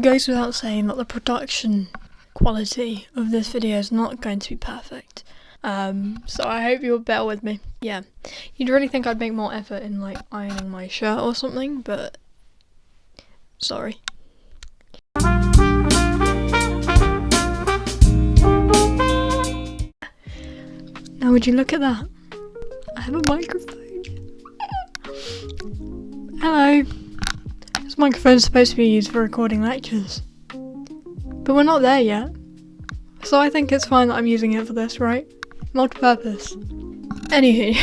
It goes without saying that the production quality of this video is not going to be perfect. So I hope you'll bear with me. Yeah, you'd really think I'd make more effort in like ironing my shirt or something, but sorry. Now would you look at that? I have a microphone. Hello. This microphone is supposed to be used for recording lectures, but we're not there yet. So I think it's fine that I'm using it for this, right? Multi-purpose. Anywho,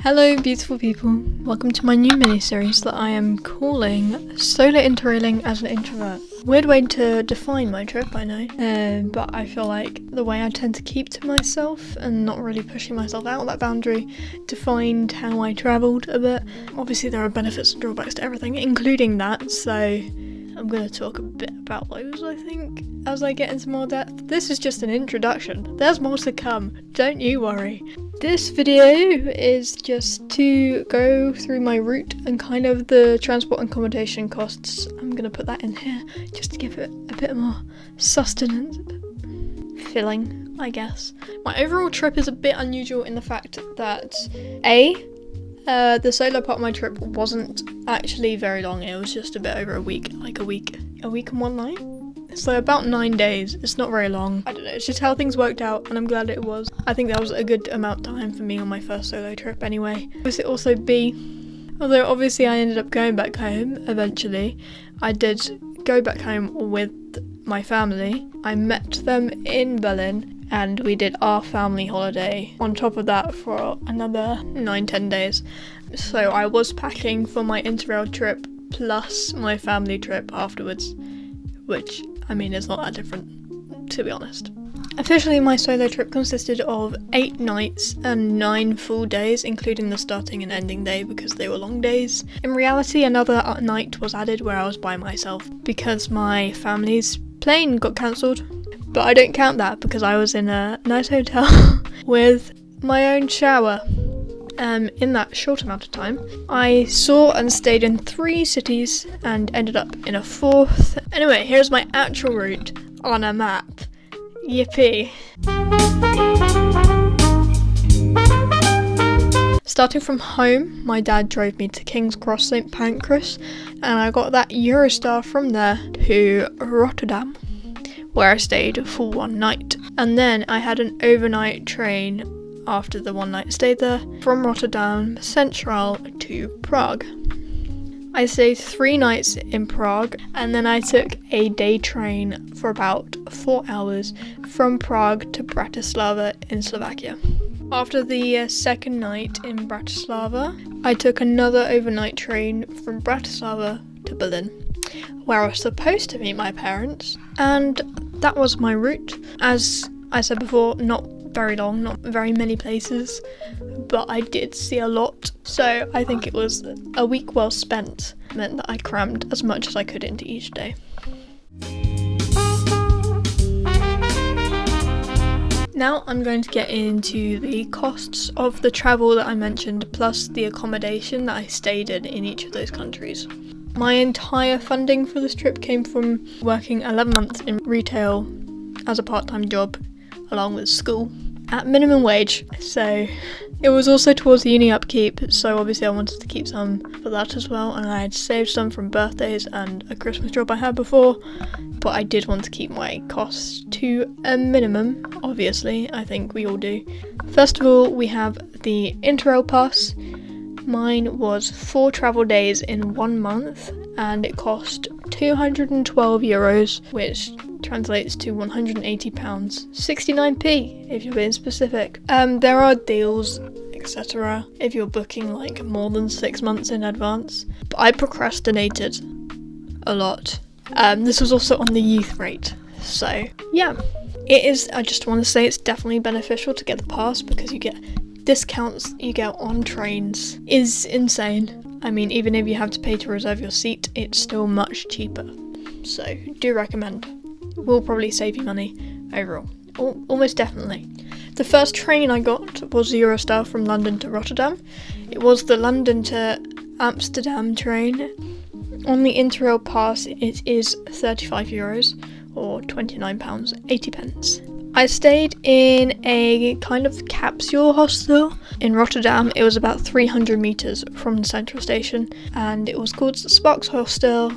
hello beautiful people. Welcome to my new mini-series that I am calling Solo Interrailing as an Introvert. Weird way to define my trip, I know, but I feel like the way I tend to keep to myself and not really pushing myself out of that boundary defined how I travelled a bit. Obviously there are benefits and drawbacks to everything, including that, so I'm going to talk a bit about those, I think, as I get into more depth. This is just an introduction. There's more to come, don't you worry. This video is just to go through my route and kind of the transport and accommodation costs. I'm going to put that in here just to give it a bit more sustenance filling, I guess. My overall trip is a bit unusual in the fact that the solo part of my trip wasn't actually very long. It was just a bit over a week, like a week and one night. So about 9 days. It's not very long. I don't know, it's just how things worked out and I'm glad it was. I think that was a good amount of time for me on my first solo trip anyway. Also B, although obviously I ended up going back home eventually, I did go back home with my family. I met them in Berlin and we did our family holiday on top of that for another 9-10 days. So I was packing for my interrail trip plus my family trip afterwards, which, I mean, it's not that different, to be honest. Officially, my solo trip consisted of 8 nights and 9 full days, including the starting and ending day because they were long days. In reality, another night was added where I was by myself because my family's plane got cancelled. But I don't count that because I was in a nice hotel with my own shower. In that short amount of time, I saw and stayed in 3 cities and ended up in a 4th. Anyway, here's my actual route on a map. Yippee. Starting from home, my dad drove me to King's Cross St Pancras and I got that Eurostar from there to Rotterdam, where I stayed for 1 night. And then I had an overnight train after the 1 night stay there from Rotterdam Central to Prague. I stayed 3 nights in Prague and then I took a day train for about 4 hours from Prague to Bratislava in Slovakia. After the second night in Bratislava, I took another overnight train from Bratislava to Berlin, where I was supposed to meet my parents, and that was my route. As I said before, not very long, not very many places, but I did see a lot, so I think it was a week well spent. It meant that I crammed as much as I could into each day. Now I'm going to get into the costs of the travel that I mentioned, plus the accommodation that I stayed in each of those countries. My entire funding for this trip came from working 11 months in retail as a part-time job along with school at minimum wage, so it was also towards the uni upkeep, so obviously I wanted to keep some for that as well, and I had saved some from birthdays and a Christmas job I had before, but I did want to keep my costs to a minimum, obviously. I think we all do. First of all, we have the Interrail pass. Mine was 4 travel days in 1 month and it cost €212, which translates to £180, 69p if you're being specific. There are deals, etc. if you're booking like more than 6 months in advance, but I procrastinated a lot. This was also on the youth rate, so yeah. It is, I just want to say it's definitely beneficial to get the pass because you get discounts you get on trains is insane. I mean, even if you have to pay to reserve your seat, it's still much cheaper. So, do recommend. Will probably save you money overall. Almost definitely. The first train I got was Eurostar from London to Rotterdam. It was the London to Amsterdam train. On the Interrail pass, it is €35 or £29.80. I stayed in a kind of capsule hostel in Rotterdam. It was about 300 metres from the central station, and it was called Sparks Hostel.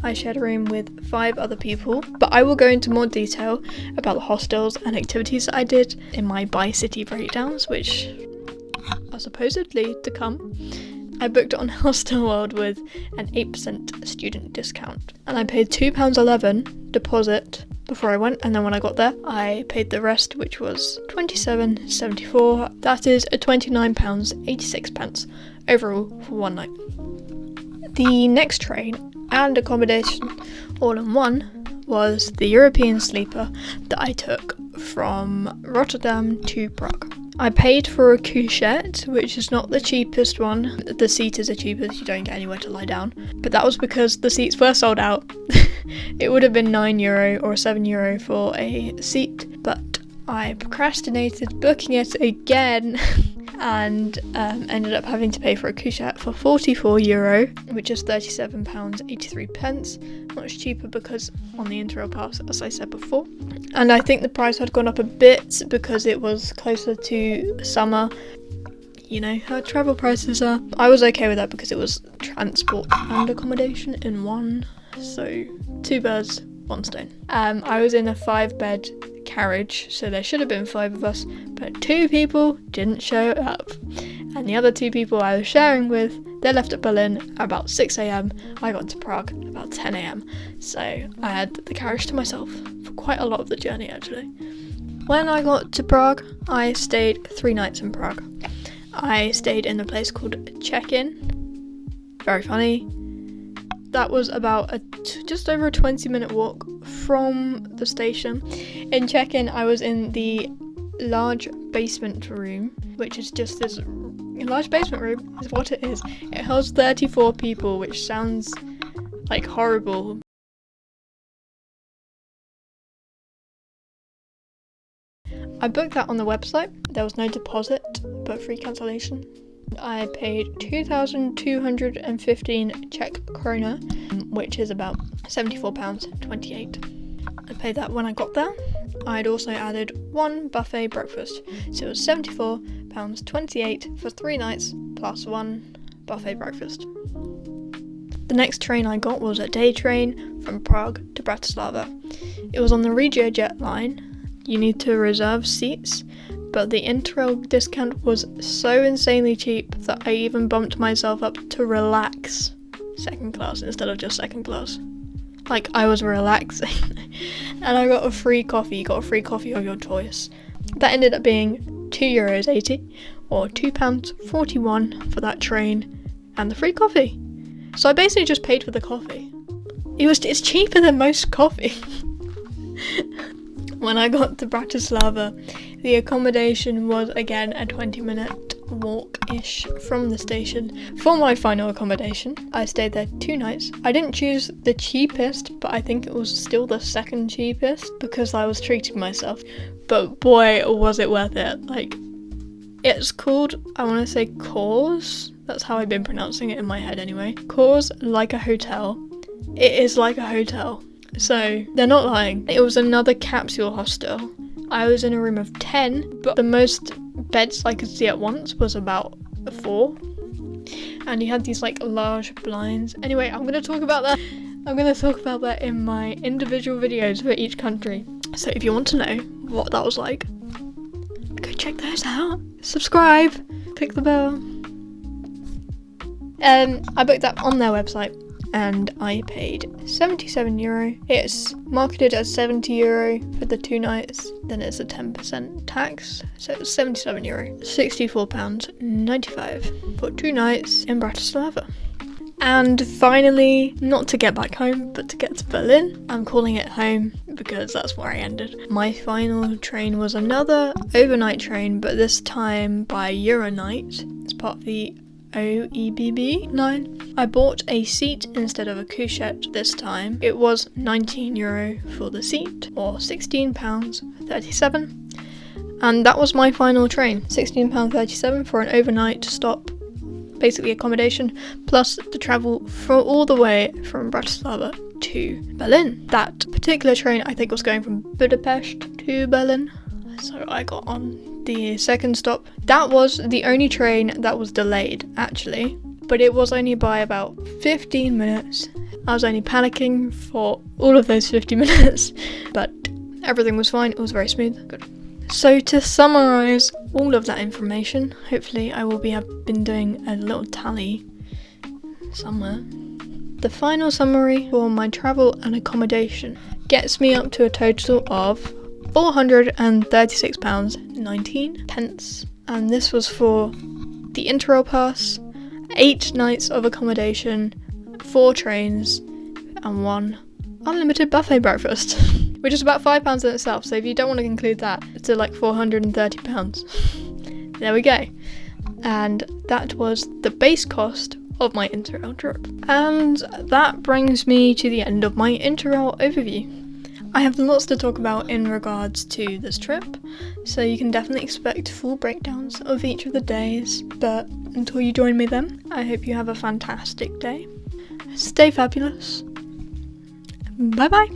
I shared a room with 5 other people, but I will go into more detail about the hostels and activities that I did in my bi-city breakdowns, which are supposedly to come. I booked on Hostel World with an 8% student discount, and I paid £2.11 deposit before I went, and then when I got there I paid the rest, which was £27.74. that is £29.86 overall for one night. The next train and accommodation all in one was the European sleeper that I took from Rotterdam to Prague. I paid for a couchette, which is not the cheapest one. The seat is the cheapest, you don't get anywhere to lie down. But that was because the seats were sold out. It would have been €9 or €7 for a seat, but I procrastinated booking it again and ended up having to pay for a couchette for €44, which is £37.83. Much cheaper because on the Interrail pass, as I said before. And I think the price had gone up a bit because it was closer to summer. You know how travel prices are. I was okay with that because it was transport and accommodation in one. So 2 birds, 1 stone. I was in a 5-bed carriage, so there should have been 5 of us, but 2 people didn't show up. And the other 2 people I was sharing with, they left at Berlin at about 6 a.m. I got to Prague about 10 a.m. So I had the carriage to myself for quite a lot of the journey actually. When I got to Prague, I stayed 3 nights in Prague. I stayed in a place called Check-in. Very funny. That was about just over a 20-minute walk from the station. In Check-in, I was in the large basement room, which is just this large basement room is what it is. It holds 34 people, which sounds like horrible. I booked that on the website. There was no deposit, but free cancellation. I paid 2,215 Czech krona, which is about £74.28. I paid that when I got there. I'd also added 1 buffet breakfast, so it was £74.28 for 3 nights plus 1 buffet breakfast. The next train I got was a day train from Prague to Bratislava. It was on the RegioJet line. You need to reserve seats, but the Interrail discount was so insanely cheap that I even bumped myself up to relax second class instead of just second class. Like, I was relaxing. And I got a free coffee. You got a free coffee of your choice. That ended up being €2.80 or £2.41 for that train and the free coffee. So I basically just paid for the coffee. It's cheaper than most coffee. When I got to Bratislava, the accommodation was again a 20-minute walk-ish from the station. For my final accommodation, I stayed there 2 nights. I didn't choose the cheapest, but I think it was still the second cheapest because I was treating myself. But boy, was it worth it. Like, it's called, I want to say Kors. That's how I've been pronouncing it in my head anyway. Kors like a hotel. It is like a hotel. So, they're not lying. It was another capsule hostel. I was in a room of 10, but the most beds I could see at once was about 4. And you had these like large blinds. Anyway, I'm going to talk about that. I'm going to talk about that in my individual videos for each country. So if you want to know what that was like, go check those out. Subscribe. Click the bell. I booked that on their website. And I paid €77. It's marketed as €70 for the 2 nights, then it's a 10% tax, so it's €77, £64.95 for 2 nights in Bratislava. And finally, not to get back home, but to get to Berlin. I'm calling it home because that's where I ended. My final train was another overnight train, but this time by Euronight. It's part of the OEBB 9. I bought a seat instead of a couchette this time. It was €19 for the seat, or £16.37. And that was my final train, £16.37 for an overnight stop basically accommodation, plus the travel for all the way from Bratislava to Berlin. That particular train I think was going from Budapest to Berlin, so I got on the second stop. That was the only train that was delayed actually, but it was only by about 15 minutes. I was only panicking for all of those 50 minutes, but everything was fine. It was very smooth. Good. So to summarise all of that information, hopefully I will have been doing a little tally somewhere. The final summary for my travel and accommodation gets me up to a total of £436.19, and this was for the Interrail pass, 8 nights of accommodation, 4 trains, and 1 unlimited buffet breakfast, which is about £5 in itself, so if you don't want to include that, it's like £430. There we go. And that was the base cost of my Interrail trip. And that brings me to the end of my Interrail overview. I have lots to talk about in regards to this trip, so you can definitely expect full breakdowns of each of the days, but until you join me then, I hope you have a fantastic day. Stay fabulous. Bye bye.